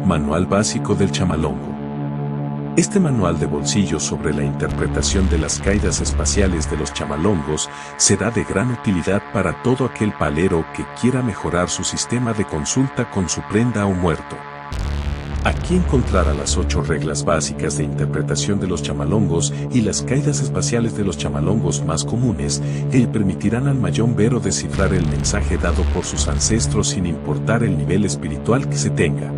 Manual Básico del Chamalongo. Este manual de bolsillo sobre la interpretación de las caídas espaciales de los chamalongos será de gran utilidad para todo aquel palero que quiera mejorar su sistema de consulta con su prenda o muerto. Aquí encontrará las 8 reglas básicas de interpretación de los chamalongos y las caídas espaciales de los chamalongos más comunes que le permitirán al mayombero descifrar el mensaje dado por sus ancestros sin importar el nivel espiritual que se tenga.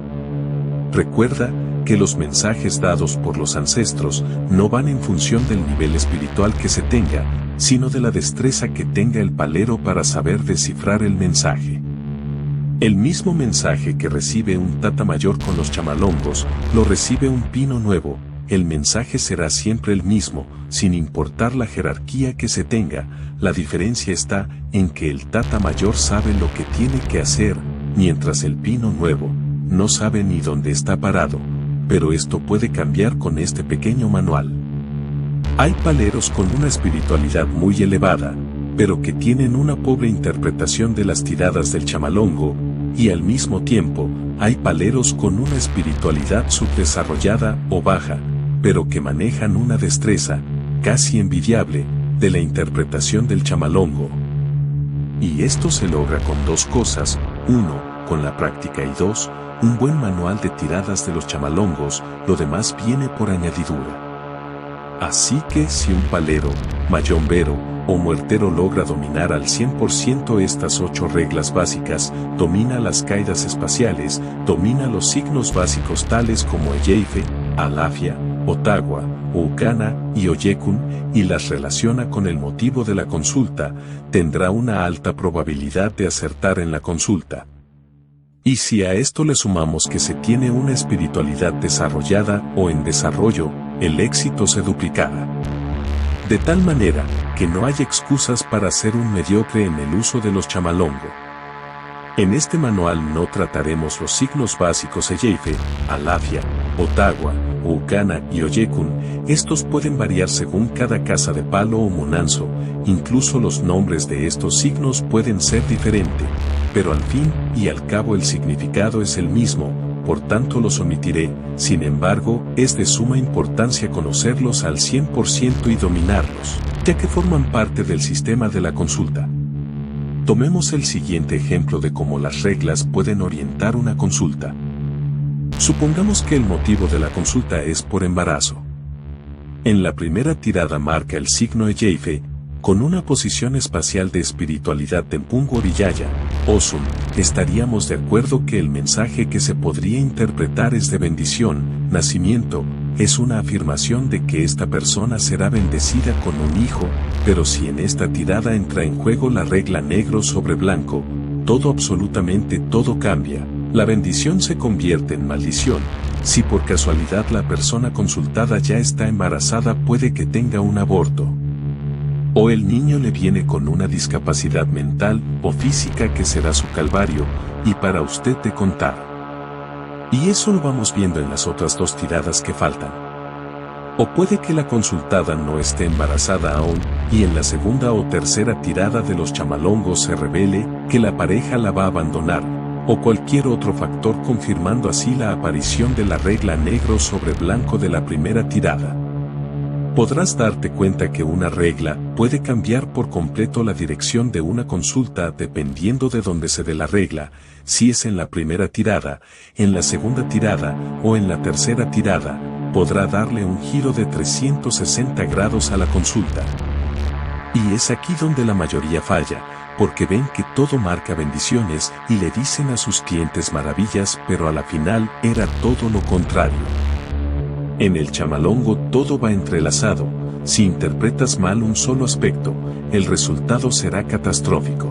Recuerda que los mensajes dados por los ancestros no van en función del nivel espiritual que se tenga, sino de la destreza que tenga el palero para saber descifrar el mensaje. El mismo mensaje que recibe un tata mayor con los chamalongos, lo recibe un pino nuevo. El mensaje será siempre el mismo, sin importar la jerarquía que se tenga. La diferencia está en que el tata mayor sabe lo que tiene que hacer, mientras el pino nuevo no sabe ni dónde está parado. Pero esto puede cambiar con este pequeño manual. Hay paleros con una espiritualidad muy elevada, pero que tienen una pobre interpretación de las tiradas del chamalongo, y al mismo tiempo, hay paleros con una espiritualidad subdesarrollada o baja, pero que manejan una destreza, casi envidiable, de la interpretación del chamalongo. Y esto se logra con 2 cosas: 1, con la práctica, y 2, un buen manual de tiradas de los chamalongos. Lo demás viene por añadidura. Así que si un palero, mayombero o muertero logra dominar al 100% estas 8 reglas básicas, domina las caídas espaciales, domina los signos básicos tales como Eyeife, Alafia, Ottawa, Ucana y Oyekun, y las relaciona con el motivo de la consulta, tendrá una alta probabilidad de acertar en la consulta. Y si a esto le sumamos que se tiene una espiritualidad desarrollada o en desarrollo, el éxito se duplicará. De tal manera que no hay excusas para ser un mediocre en el uso de los chamalongo. En este manual no trataremos los signos básicos Eyeife, Alafia, Ottawa, Ucana y Oyekun. Estos pueden variar según cada casa de palo o monanzo, incluso los nombres de estos signos pueden ser diferentes, pero al fin y al cabo el significado es el mismo, por tanto los omitiré. Sin embargo, es de suma importancia conocerlos al 100% y dominarlos, ya que forman parte del sistema de la consulta. Tomemos el siguiente ejemplo de cómo las reglas pueden orientar una consulta. Supongamos que el motivo de la consulta es por embarazo. En la primera tirada marca el signo Eyeife, con una posición espacial de espiritualidad Tempungo Oriyaya, Osun. Estaríamos de acuerdo que el mensaje que se podría interpretar es de bendición, nacimiento, es una afirmación de que esta persona será bendecida con un hijo, pero si en esta tirada entra en juego la regla negro sobre blanco, todo, absolutamente todo cambia. La bendición se convierte en maldición. Si por casualidad la persona consultada ya está embarazada, puede que tenga un aborto. O el niño le viene con una discapacidad mental o física que será su calvario, y para usted de contar. Y eso lo vamos viendo en las otras 2 tiradas que faltan. O puede que la consultada no esté embarazada aún, y en la segunda o tercera tirada de los chamalongos se revele que la pareja la va a abandonar, o cualquier otro factor confirmando así la aparición de la regla negro sobre blanco de la primera tirada. Podrás darte cuenta que una regla puede cambiar por completo la dirección de una consulta dependiendo de dónde se dé la regla, si es en la primera tirada, en la segunda tirada o en la tercera tirada, podrá darle un giro de 360 grados a la consulta. Y es aquí donde la mayoría falla, porque ven que todo marca bendiciones y le dicen a sus clientes maravillas, pero a la final era todo lo contrario. En el chamalongo todo va entrelazado. Si interpretas mal un solo aspecto, el resultado será catastrófico.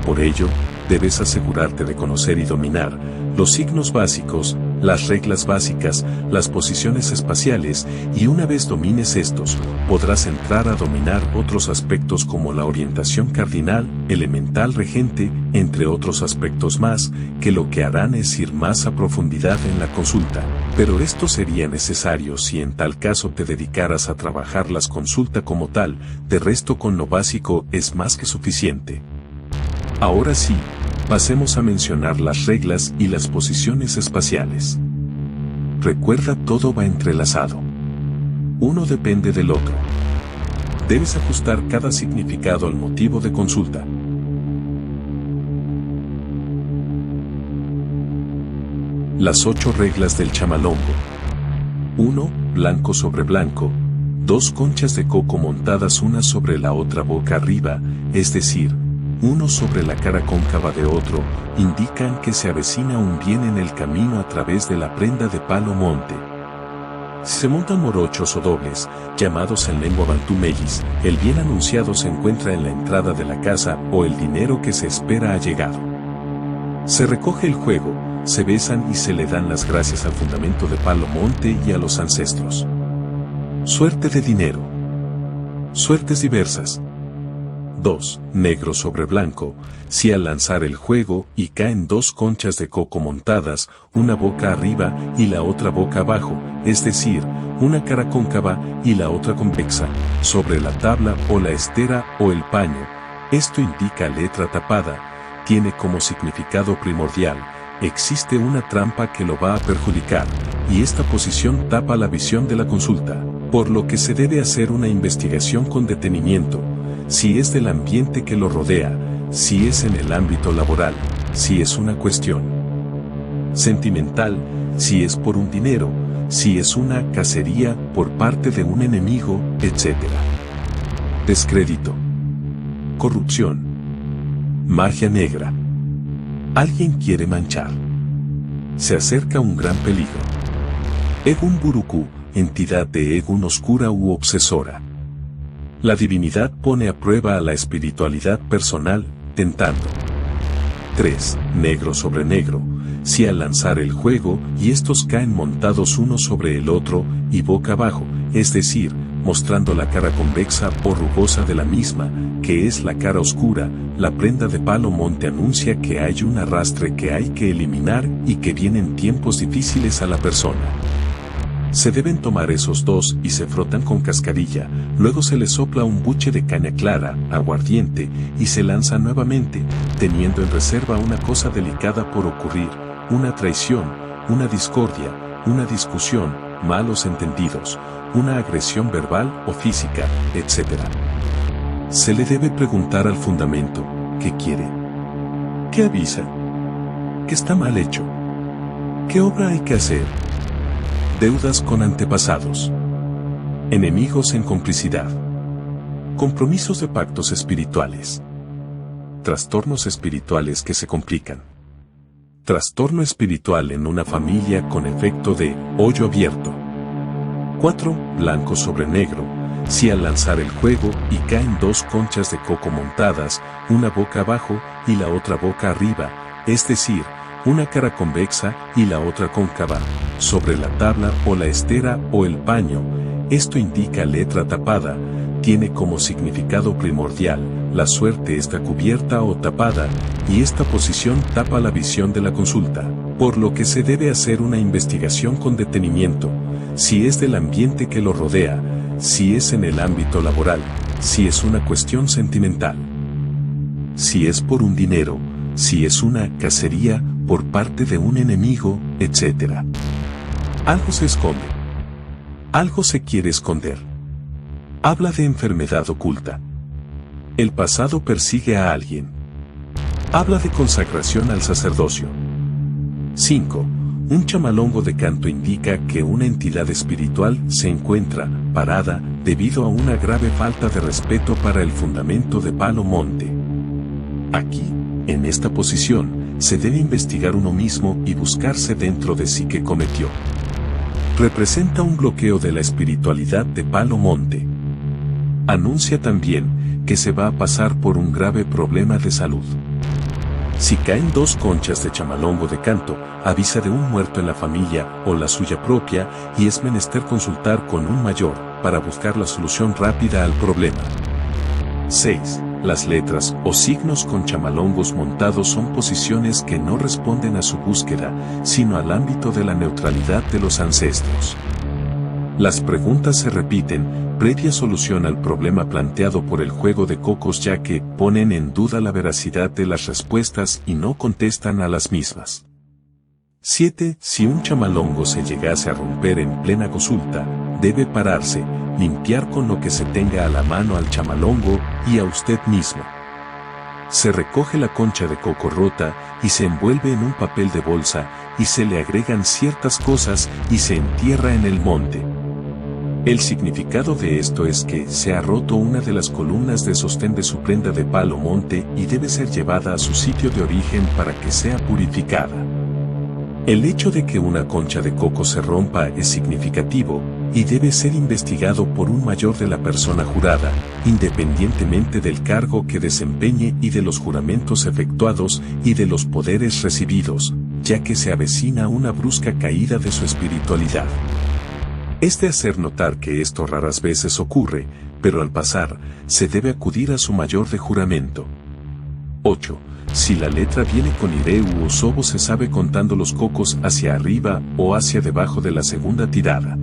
Por ello, debes asegurarte de conocer y dominar los signos básicos, las reglas básicas, las posiciones espaciales, y una vez domines estos, podrás entrar a dominar otros aspectos como la orientación cardinal, elemental regente, entre otros aspectos más, que lo que harán es ir más a profundidad en la consulta. Pero esto sería necesario si en tal caso te dedicaras a trabajar las consultas como tal, de resto con lo básico es más que suficiente. Ahora sí, pasemos a mencionar las reglas y las posiciones espaciales. Recuerda, todo va entrelazado. Uno depende del otro. Debes ajustar cada significado al motivo de consulta. Las 8 reglas del chamalongo. 1. Blanco sobre blanco. 2 conchas de coco montadas una sobre la otra boca arriba, es decir, uno sobre la cara cóncava de otro, indican que se avecina un bien en el camino a través de la prenda de palo monte. Si se montan morochos o dobles, llamados en lengua bantú mellis, el bien anunciado se encuentra en la entrada de la casa o el dinero que se espera ha llegado. Se recoge el juego, se besan y se le dan las gracias al fundamento de palo monte y a los ancestros. Suerte de dinero. Suertes diversas. 2. Negro sobre blanco. Si al lanzar el juego y caen 2 conchas de coco montadas, una boca arriba y la otra boca abajo, es decir, una cara cóncava y la otra convexa, sobre la tabla o la estera o el paño, esto indica letra tapada, tiene como significado primordial, existe una trampa que lo va a perjudicar, y esta posición tapa la visión de la consulta, por lo que se debe hacer una investigación con detenimiento, si es del ambiente que lo rodea, si es en el ámbito laboral, si es una cuestión sentimental, si es por un dinero, si es una cacería por parte de un enemigo, etc. Descrédito. Corrupción. Magia negra. Alguien quiere manchar. Se acerca un gran peligro. Egun Buruku, entidad de Egun oscura u obsesora. La divinidad pone a prueba a la espiritualidad personal, tentando. 3. Negro sobre negro. Si al lanzar el juego y estos caen montados uno sobre el otro y boca abajo, es decir, mostrando la cara convexa o rugosa de la misma, que es la cara oscura, la prenda de palo monte anuncia que hay un arrastre que hay que eliminar y que vienen tiempos difíciles a la persona. Se deben tomar esos 2 y se frotan con cascarilla, luego se le sopla un buche de caña clara, aguardiente, y se lanza nuevamente, teniendo en reserva una cosa delicada por ocurrir, una traición, una discordia, una discusión, malos entendidos, una agresión verbal o física, etc. Se le debe preguntar al fundamento, ¿qué quiere? ¿Qué avisa? ¿Qué está mal hecho? ¿Qué obra hay que hacer? Deudas con antepasados. Enemigos en complicidad. Compromisos de pactos espirituales. Trastornos espirituales que se complican. Trastorno espiritual en una familia con efecto de hoyo abierto. 4. Blanco sobre negro. Si al lanzar el juego y caen 2 conchas de coco montadas, una boca abajo y la otra boca arriba, es decir, una cara convexa y la otra cóncava, sobre la tabla o la estera o el paño, esto indica letra tapada, tiene como significado primordial, la suerte está cubierta o tapada, y esta posición tapa la visión de la consulta, por lo que se debe hacer una investigación con detenimiento, si es del ambiente que lo rodea, si es en el ámbito laboral, si es una cuestión sentimental, si es por un dinero, si es una cacería por parte de un enemigo, etc. Algo se esconde. Algo se quiere esconder. Habla de enfermedad oculta. El pasado persigue a alguien. Habla de consagración al sacerdocio. 5. Un chamalongo de canto indica que una entidad espiritual se encuentra parada debido a una grave falta de respeto para el fundamento de palo monte. Aquí, en esta posición, se debe investigar uno mismo y buscarse dentro de sí qué cometió. Representa un bloqueo de la espiritualidad de palo monte. Anuncia también que se va a pasar por un grave problema de salud. Si caen 2 conchas de chamalongo de canto, avisa de un muerto en la familia o la suya propia y es menester consultar con un mayor para buscar la solución rápida al problema. 6. Las letras o signos con chamalongos montados son posiciones que no responden a su búsqueda, sino al ámbito de la neutralidad de los ancestros. Las preguntas se repiten, previa solución al problema planteado por el juego de cocos, ya que ponen en duda la veracidad de las respuestas y no contestan a las mismas. 7. Si un chamalongo se llegase a romper en plena consulta, debe pararse, limpiar con lo que se tenga a la mano al chamalongo y a usted mismo. Se recoge la concha de coco rota y se envuelve en un papel de bolsa y se le agregan ciertas cosas y se entierra en el monte. El significado de esto es que se ha roto una de las columnas de sostén de su prenda de palo monte y debe ser llevada a su sitio de origen para que sea purificada. El hecho de que una concha de coco se rompa es significativo y debe ser investigado por un mayor de la persona jurada, independientemente del cargo que desempeñe y de los juramentos efectuados y de los poderes recibidos, ya que se avecina una brusca caída de su espiritualidad. Es de hacer notar que esto raras veces ocurre, pero al pasar, se debe acudir a su mayor de juramento. 8. Si la letra viene con ire u osobo, se sabe contando los cocos hacia arriba o hacia debajo de la segunda tirada.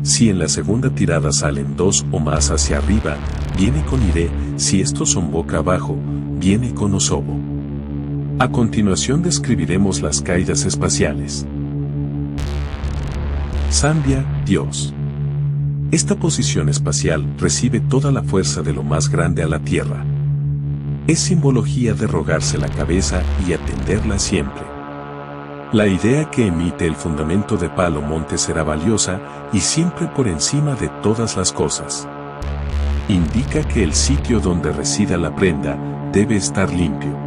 Si en la segunda tirada salen 2 o más hacia arriba, viene con ire, si estos son boca abajo, viene con osobo. A continuación describiremos las caídas espaciales. Sambhya, Dios. Esta posición espacial recibe toda la fuerza de lo más grande a la tierra. Es simbología de rogarse la cabeza y atenderla siempre. La idea que emite el fundamento de palo monte será valiosa y siempre por encima de todas las cosas. Indica que el sitio donde resida la prenda debe estar limpio.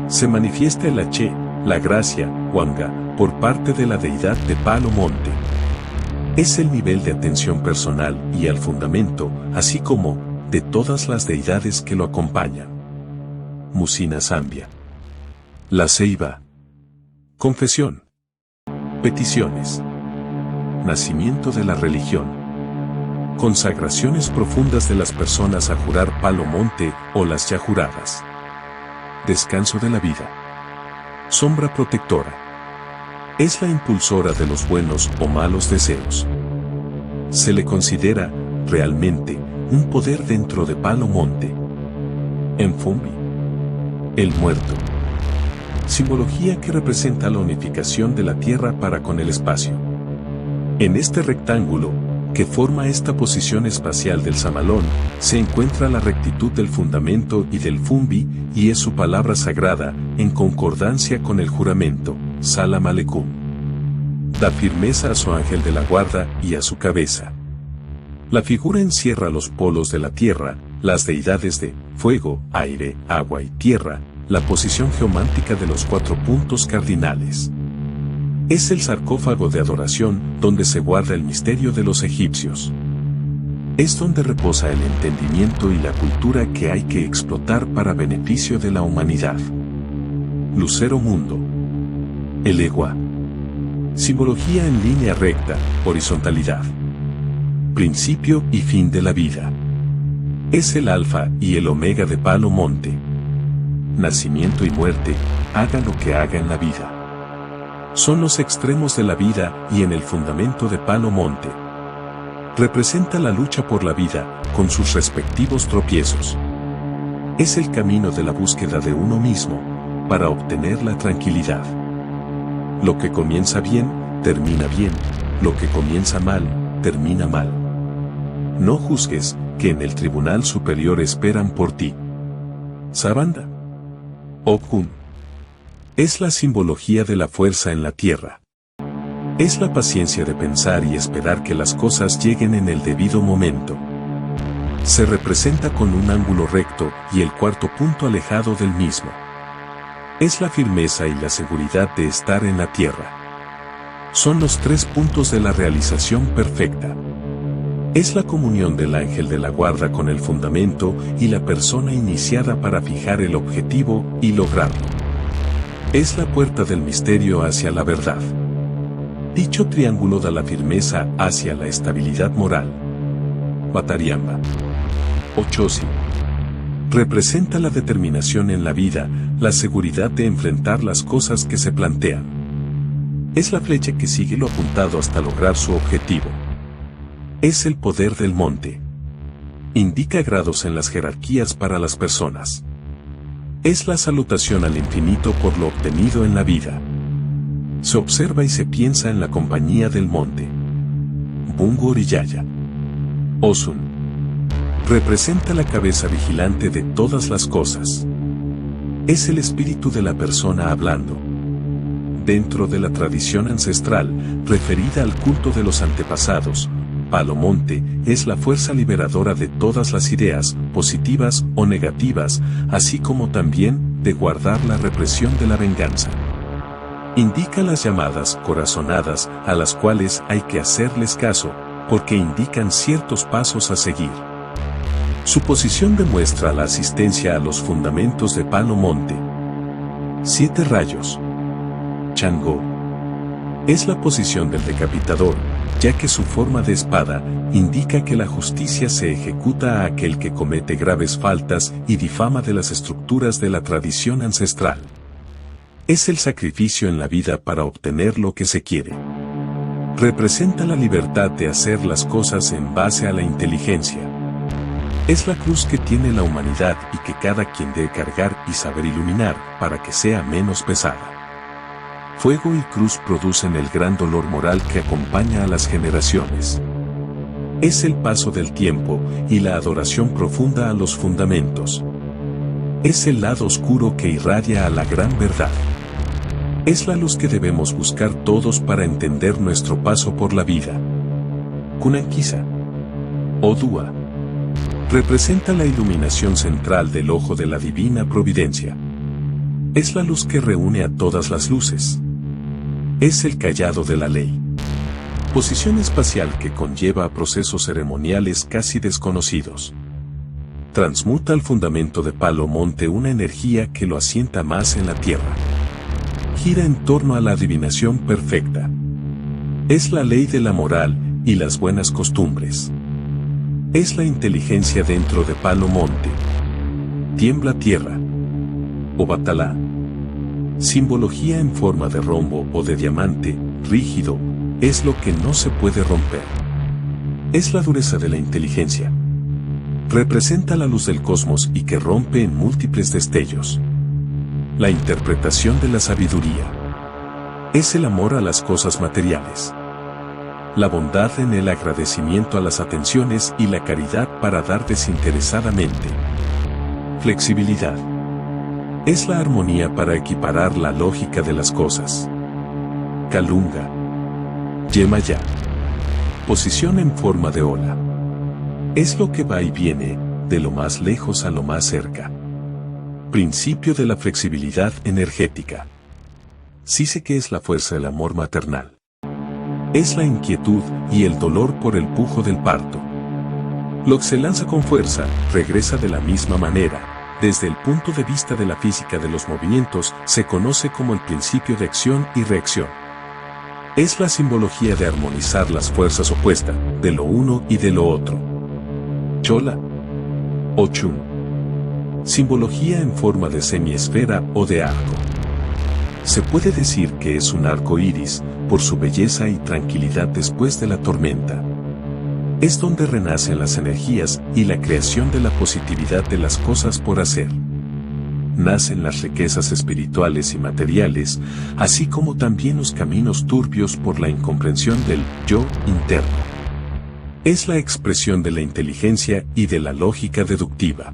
Se manifiesta el H, la gracia, Wanga, por parte de la deidad de palo monte. Es el nivel de atención personal y al fundamento, así como de todas las deidades que lo acompañan. Musina Sambhya. La ceiba. Confesión. Peticiones. Nacimiento de la religión. Consagraciones profundas de las personas a jurar palo monte o las ya juradas. Descanso de la vida. Sombra protectora. Es la impulsora de los buenos o malos deseos. Se le considera, realmente, un poder dentro de palo monte. Enfumbi. El muerto. Simbología que representa la unificación de la tierra para con el espacio. En este rectángulo, que forma esta posición espacial del samalón, se encuentra la rectitud del fundamento y del fumbi, y es su palabra sagrada, en concordancia con el juramento, Salam Aleikum. Da firmeza a su ángel de la guarda y a su cabeza. La figura encierra los polos de la tierra, las deidades de fuego, aire, agua y tierra, la posición geomántica de los 4 puntos cardinales. Es el sarcófago de adoración donde se guarda el misterio de los egipcios. Es donde reposa el entendimiento y la cultura que hay que explotar para beneficio de la humanidad. Lucero mundo. El Egua. Simbología en línea recta, horizontalidad. Principio y fin de la vida. Es el alfa y el omega de palo monte. Nacimiento y muerte, haga lo que haga en la vida. Son los extremos de la vida y en el fundamento de palo monte. Representa la lucha por la vida, con sus respectivos tropiezos. Es el camino de la búsqueda de uno mismo, para obtener la tranquilidad. Lo que comienza bien, termina bien. Lo que comienza mal, termina mal. No juzgues, que en el tribunal superior esperan por ti. Sabanda. Okun. Es la simbología de la fuerza en la tierra. Es la paciencia de pensar y esperar que las cosas lleguen en el debido momento. Se representa con un ángulo recto y el cuarto punto alejado del mismo. Es la firmeza y la seguridad de estar en la tierra. Son los 3 puntos de la realización perfecta. Es la comunión del ángel de la guarda con el fundamento y la persona iniciada para fijar el objetivo y lograrlo. Es la puerta del misterio hacia la verdad. Dicho triángulo da la firmeza hacia la estabilidad moral. Batariamba. Ochosi. Representa la determinación en la vida, la seguridad de enfrentar las cosas que se plantean. Es la flecha que sigue lo apuntado hasta lograr su objetivo. Es el poder del monte. Indica grados en las jerarquías para las personas. Es la salutación al infinito por lo obtenido en la vida. Se observa y se piensa en la compañía del monte. Bungo Oriyaya. Osun. Representa la cabeza vigilante de todas las cosas. Es el espíritu de la persona hablando. Dentro de la tradición ancestral, referida al culto de los antepasados, Palo Monte es la fuerza liberadora de todas las ideas, positivas o negativas, así como también de guardar la represión de la venganza. Indica las llamadas corazonadas a las cuales hay que hacerles caso, porque indican ciertos pasos a seguir. Su posición demuestra la asistencia a los fundamentos de Palo Monte. 7 rayos. Changó. Es la posición del decapitador, ya que su forma de espada indica que la justicia se ejecuta a aquel que comete graves faltas y difama de las estructuras de la tradición ancestral. Es el sacrificio en la vida para obtener lo que se quiere. Representa la libertad de hacer las cosas en base a la inteligencia. Es la cruz que tiene la humanidad y que cada quien debe cargar y saber iluminar para que sea menos pesada. Fuego y cruz producen el gran dolor moral que acompaña a las generaciones. Es el paso del tiempo y la adoración profunda a los fundamentos. Es el lado oscuro que irradia a la gran verdad. Es la luz que debemos buscar todos para entender nuestro paso por la vida. Kunankisa. Odua. Representa la iluminación central del ojo de la divina providencia. Es la luz que reúne a todas las luces. Es el cayado de la ley. Posición espacial que conlleva a procesos ceremoniales casi desconocidos. Transmuta al fundamento de Palo Monte una energía que lo asienta más en la tierra. Gira en torno a la adivinación perfecta. Es la ley de la moral y las buenas costumbres. Es la inteligencia dentro de Palo Monte. Tiembla tierra. Obatalá. Simbología en forma de rombo o de diamante, rígido, es lo que no se puede romper. Es la dureza de la inteligencia. Representa la luz del cosmos y que rompe en múltiples destellos. La interpretación de la sabiduría. Es el amor a las cosas materiales. La bondad en el agradecimiento a las atenciones y la caridad para dar desinteresadamente. Flexibilidad. Es la armonía para equiparar la lógica de las cosas. Kalunga. Yemaya. Posición en forma de ola. Es lo que va y viene, de lo más lejos a lo más cerca. Principio de la flexibilidad energética. Sí sé que es la fuerza del amor maternal. Es la inquietud y el dolor por el pujo del parto. Lo que se lanza con fuerza, regresa de la misma manera. Desde el punto de vista de la física de los movimientos, se conoce como el principio de acción y reacción. Es la simbología de armonizar las fuerzas opuestas, de lo uno y de lo otro. Chola. Ochun. Simbología en forma de semiesfera o de arco. Se puede decir que es un arco iris, por su belleza y tranquilidad después de la tormenta. Es donde renacen las energías y la creación de la positividad de las cosas por hacer. Nacen las riquezas espirituales y materiales, así como también los caminos turbios por la incomprensión del yo interno. Es la expresión de la inteligencia y de la lógica deductiva.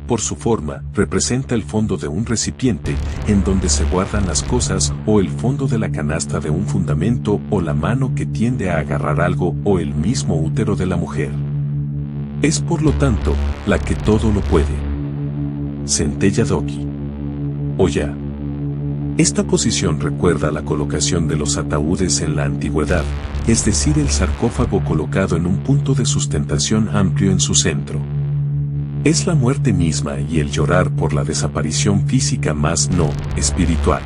Por su forma, representa el fondo de un recipiente, en donde se guardan las cosas, o el fondo de la canasta de un fundamento, o la mano que tiende a agarrar algo, o el mismo útero de la mujer. Es por lo tanto, la que todo lo puede. Centella Doki. Oya. Esta posición recuerda la colocación de los ataúdes en la antigüedad, es decir, el sarcófago colocado en un punto de sustentación amplio en su centro. Es la muerte misma y el llorar por la desaparición física más no espiritual.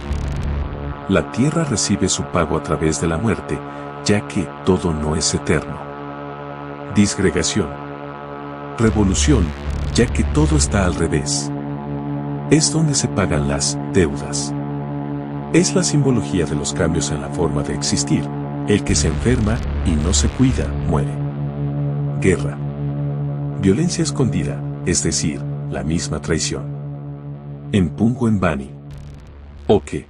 La tierra recibe su pago a través de la muerte, ya que todo no es eterno. Disgregación. Revolución, ya que todo está al revés. Es donde se pagan las deudas. Es la simbología de los cambios en la forma de existir. El que se enferma y no se cuida, muere. guerra. Violencia escondida, es decir, la misma traición. Empungo en Bani. Oke.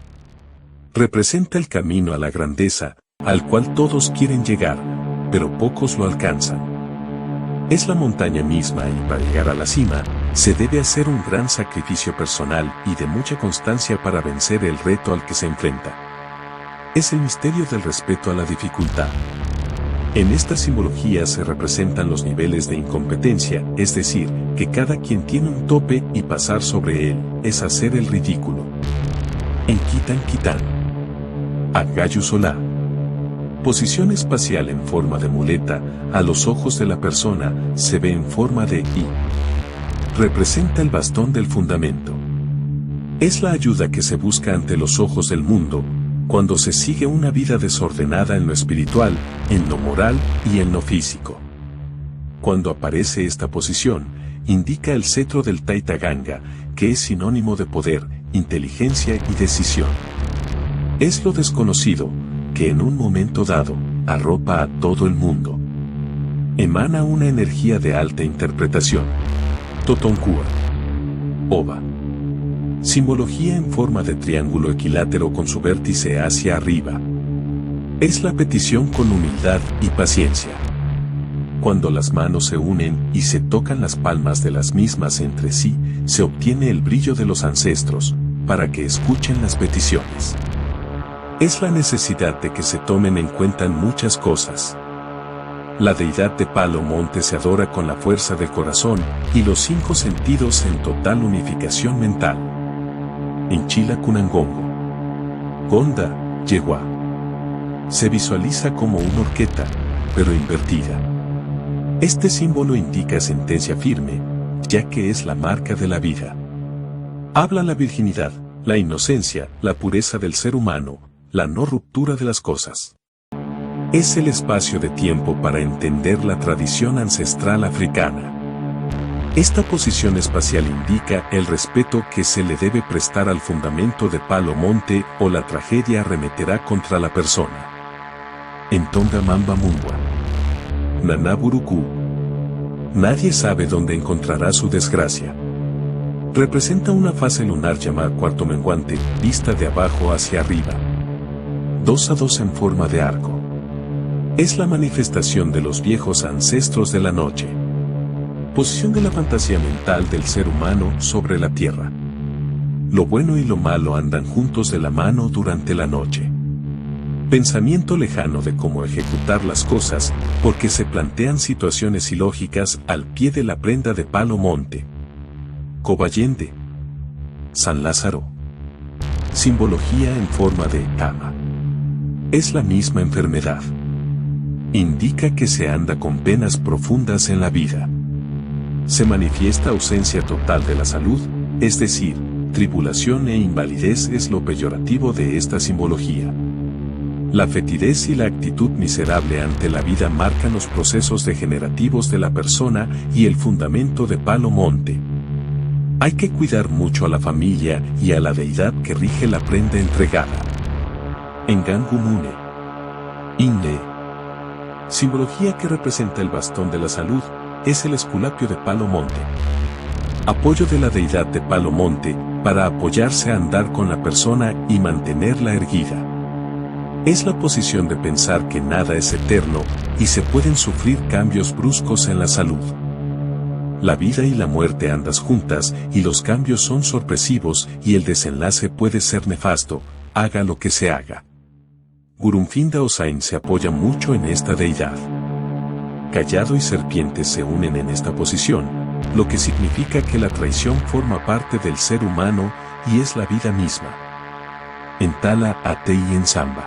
Representa el camino a la grandeza, al cual todos quieren llegar, pero pocos lo alcanzan. Es la montaña misma y para llegar a la cima, se debe hacer un gran sacrificio personal y de mucha constancia para vencer el reto al que se enfrenta. Es el misterio del respeto a la dificultad. En esta simbología se representan los niveles de incompetencia, es decir, que cada quien tiene un tope y pasar sobre él es hacer el ridículo. En Kitan, Agayu Solá. Posición espacial en forma de muleta, a los ojos de la persona, se ve en forma de I. Representa el bastón del fundamento. Es la ayuda que se busca ante los ojos del mundo, cuando se sigue una vida desordenada en lo espiritual, en lo moral y en lo físico. Cuando aparece esta posición, indica el cetro del Taita Ganga, que es sinónimo de poder, inteligencia y decisión. Es lo desconocido, que en un momento dado, arropa a todo el mundo. Emana una energía de alta interpretación. Totonkua. Oba. Simbología en forma de triángulo equilátero con su vértice hacia arriba. Es la petición con humildad y paciencia. Cuando las manos se unen y se tocan las palmas de las mismas entre sí, se obtiene el brillo de los ancestros, para que escuchen las peticiones. Es la necesidad de que se tomen en cuenta muchas cosas. La deidad de Palo Monte se adora con la fuerza del corazón y los 5 sentidos en total unificación mental. En Chila Kunangongo. Gonda, Yegua. Se visualiza como una horqueta, pero invertida. Este símbolo indica sentencia firme, ya que es la marca de la vida. Habla la virginidad, la inocencia, la pureza del ser humano, la no ruptura de las cosas. Es el espacio de tiempo para entender la tradición ancestral africana. Esta posición espacial indica el respeto que se le debe prestar al fundamento de Palo Monte o la tragedia arremeterá contra la persona. En Tonga Mamba Mungwa. Nanaburuku. Nadie sabe dónde encontrará su desgracia. Representa una fase lunar llamada cuarto menguante, vista de abajo hacia arriba. 2 a 2 en forma de arco. Es la manifestación de los viejos ancestros de la noche. Posición de la fantasía mental del ser humano sobre la tierra. Lo bueno y lo malo andan juntos de la mano durante la noche. Pensamiento lejano de cómo ejecutar las cosas, porque se plantean situaciones ilógicas al pie de la prenda de Palo Monte. Cobayende. San Lázaro. Simbología en forma de cama. Es la misma enfermedad. Indica que se anda con penas profundas en la vida. Se manifiesta ausencia total de la salud, es decir, tribulación e invalidez es lo peyorativo de esta simbología. La fetidez y la actitud miserable ante la vida marcan los procesos degenerativos de la persona y el fundamento de Palo Monte. Hay que cuidar mucho a la familia y a la deidad que rige la prenda entregada. Engangu Mune. Inle. Simbología que representa el bastón de la salud, es el esculapio de Palo Monte. Apoyo de la deidad de Palo Monte, para apoyarse a andar con la persona y mantenerla erguida. Es la posición de pensar que nada es eterno, y se pueden sufrir cambios bruscos en la salud. La vida y la muerte andan juntas, y los cambios son sorpresivos, y el desenlace puede ser nefasto, haga lo que se haga. Gurumfinda Osain se apoya mucho en esta deidad. Callado y serpiente se unen en esta posición, lo que significa que la traición forma parte del ser humano, y es la vida misma. En Tala, Ate y en Samba.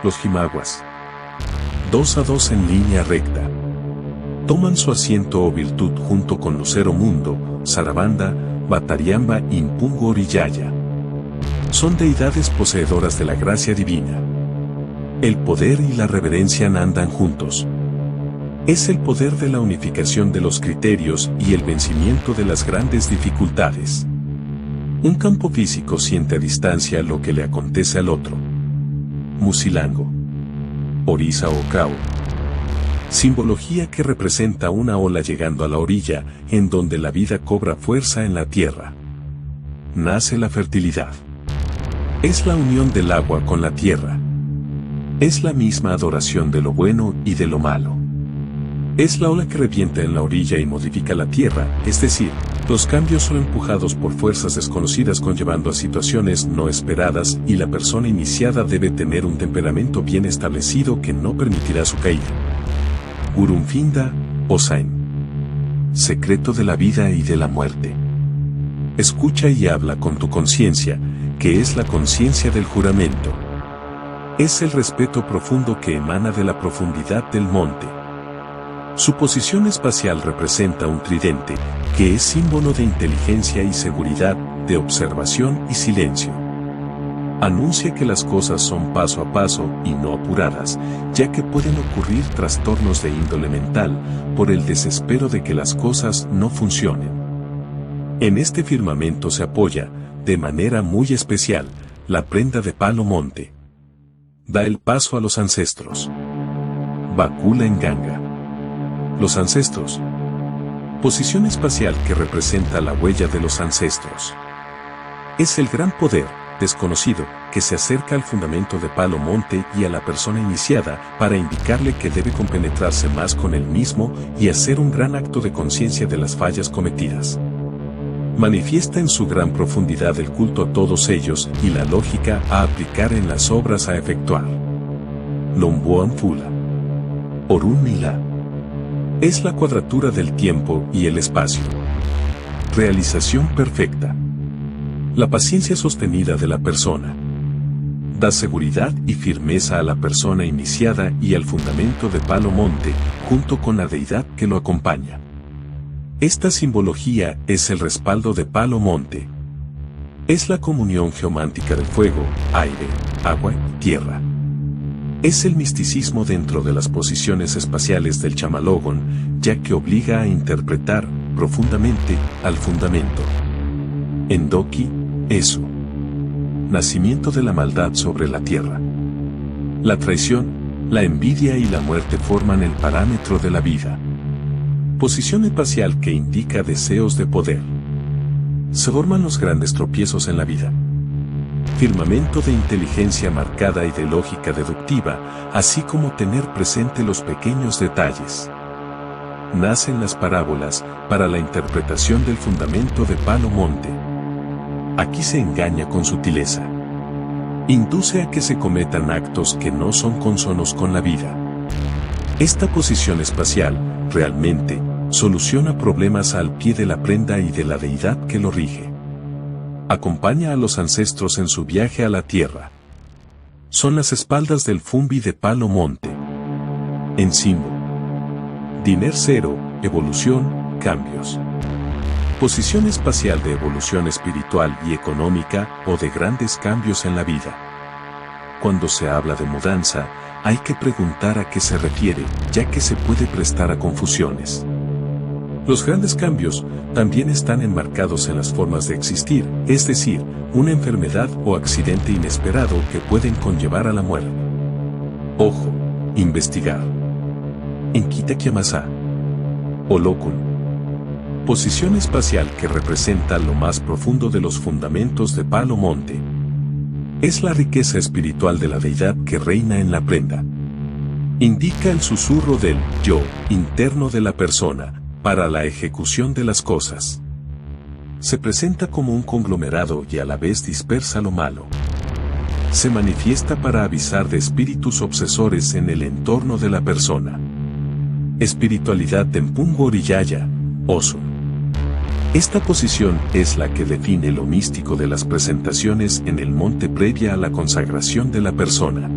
Los Jimaguas. 2 a 2 en línea recta. Toman su asiento o virtud junto con Lucero Mundo, Sarabanda, Batariamba y Impungo Oriyaya. Son deidades poseedoras de la gracia divina. El poder y la reverencia andan juntos. Es el poder de la unificación de los criterios y el vencimiento de las grandes dificultades. Un campo físico siente a distancia lo que le acontece al otro. Musilango. Orisa o Cao. simbología que representa una ola llegando a la orilla, en donde la vida cobra fuerza en la tierra. Nace la fertilidad. Es la unión del agua con la tierra. Es la misma adoración de lo bueno y de lo malo. Es la ola que revienta en la orilla y modifica la tierra, es decir, los cambios son empujados por fuerzas desconocidas conllevando a situaciones no esperadas y la persona iniciada debe tener un temperamento bien establecido que no permitirá su caída. Gurunfinda, Osain. Secreto de la vida y de la muerte. Escucha y habla con tu conciencia, que es la conciencia del juramento. Es el respeto profundo que emana de la profundidad del monte. Su posición espacial representa un tridente, que es símbolo de inteligencia y seguridad, de observación y silencio. Anuncia que las cosas son paso a paso y no apuradas, ya que pueden ocurrir trastornos de índole mental, por el desespero de que las cosas no funcionen. En este firmamento se apoya, de manera muy especial, la prenda de palo monte. Da el paso a los ancestros. Bakula en Ganga. Los ancestros. Posición espacial que representa la huella de los ancestros. Es el gran poder, desconocido, que se acerca al fundamento de palo monte y a la persona iniciada para indicarle que debe compenetrarse más con él mismo y hacer un gran acto de conciencia de las fallas cometidas. Manifiesta en su gran profundidad el culto a todos ellos y la lógica a aplicar en las obras a efectuar. Lomboan Fula. Orun Mila. Es la cuadratura del tiempo y el espacio. Realización perfecta. La paciencia sostenida de la persona. Da seguridad y firmeza a la persona iniciada y al fundamento de palo monte, junto con la deidad que lo acompaña. Esta simbología es el respaldo de palo monte. Es la comunión geomántica del fuego, aire, agua y tierra. Es el misticismo dentro de las posiciones espaciales del Chamalogon, ya que obliga a interpretar profundamente al fundamento. Endoki, Esu. Nacimiento de la maldad sobre la tierra. La traición, la envidia y la muerte forman el parámetro de la vida. Posición espacial que indica deseos de poder. Se forman los grandes tropiezos en la vida. Firmamento de inteligencia marcada y de lógica deductiva, así como tener presente los pequeños detalles. Nacen las parábolas para la interpretación del fundamento de palo monte. Aquí se engaña con sutileza. Induce a que se cometan actos que no son consonos con la vida. Esta posición espacial, realmente, soluciona problemas al pie de la prenda y de la deidad que lo rige. Acompaña a los ancestros en su viaje a la tierra. Son las espaldas del Fumbi de palo monte. En símbolo. Diner cero, evolución, cambios. Posición espacial de evolución espiritual y económica o de grandes cambios en la vida. Cuando se habla de mudanza, hay que preguntar a qué se refiere, ya que se puede prestar a confusiones. Los grandes cambios también están enmarcados en las formas de existir, es decir, una enfermedad o accidente inesperado que pueden conllevar a la muerte. Ojo, investigar. Enkita Kiamasa. Olokun. Posición espacial que representa lo más profundo de los fundamentos de palo monte. Es la riqueza espiritual de la deidad que reina en la prenda. Indica el susurro del yo interno de la persona para la ejecución de las cosas. Se presenta como un conglomerado y a la vez dispersa lo malo. Se manifiesta para avisar de espíritus obsesores en el entorno de la persona. Espiritualidad Tempungo Oriyaya, Osun. Esta posición es la que define lo místico de las presentaciones en el monte previa a la consagración de la persona.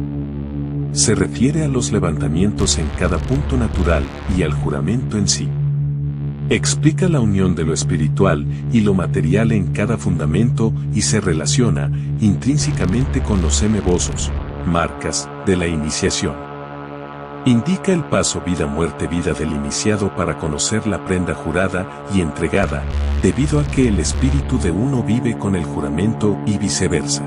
Se refiere a los levantamientos en cada punto natural y al juramento en sí. Explica la unión de lo espiritual y lo material en cada fundamento y se relaciona intrínsecamente con los semebosos, marcas, de la iniciación. Indica el paso vida-muerte-vida del iniciado para conocer la prenda jurada y entregada, debido a que el espíritu de uno vive con el juramento y viceversa.